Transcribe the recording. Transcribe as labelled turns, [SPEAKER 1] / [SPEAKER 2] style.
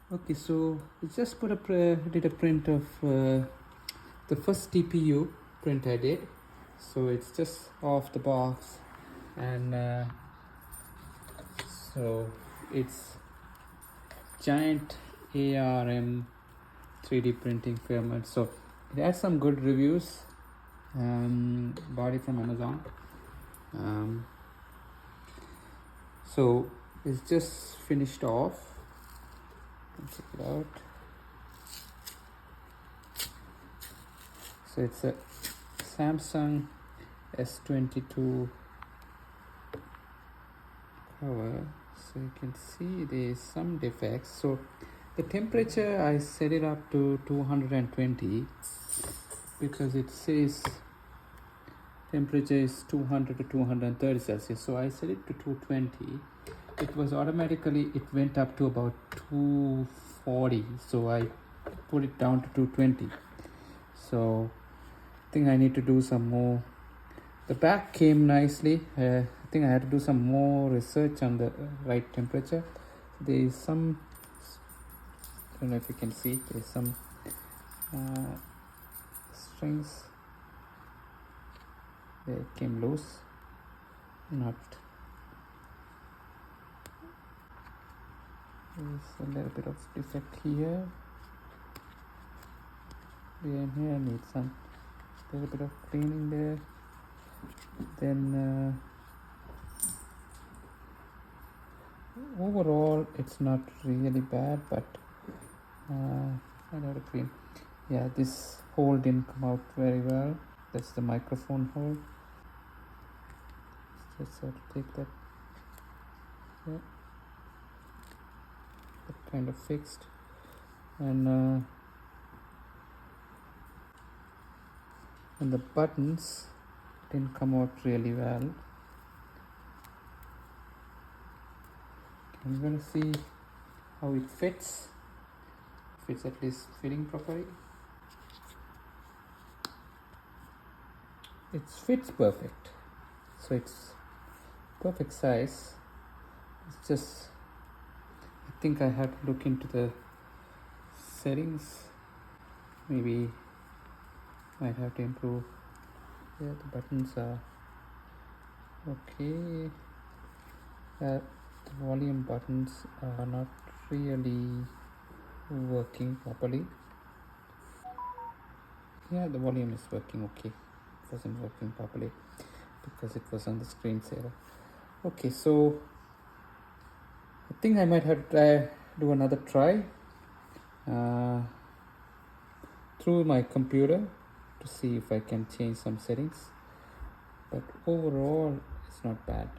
[SPEAKER 1] Okay, so we just did a print of the first TPU print I did. So it's just off the box, and so it's giant ARM 3D printing filament. So it has some good reviews. Body from Amazon. So it's just finished off. Check it out. So it's a Samsung S22 cover. So you can see there's some defects. So the temperature, I set it up to 220 because it says temperature is 200 to 230 Celsius. So I set it to 220. It was automatically, it went up to about 240. So I put it down to 220. So I think I need to do some more. The back came nicely. I think I had to do some more research on the right temperature. There is some, I don't know if you can see, there's some strings. They came loose. Not. There's a little bit of defect here. Behind here needs some little bit of cleaning there. Then overall it's not really bad, but I have to clean. Yeah, this hole didn't come out very well. That's the microphone hole. Just have to take that. Yeah, that kind of fixed. And the buttons didn't come out really well. I'm gonna see how it fits. If it's at least fitting properly. It fits perfect. So it's perfect size. It's just, I think I have to look into the settings. Maybe might have to improve. Yeah, the buttons are okay. The volume buttons are not really working properly. Yeah, the volume is working okay. It wasn't working properly because it was on the screensaver. Okay, so I think I might have to do another try through my computer to see if I can change some settings, but overall it's not bad.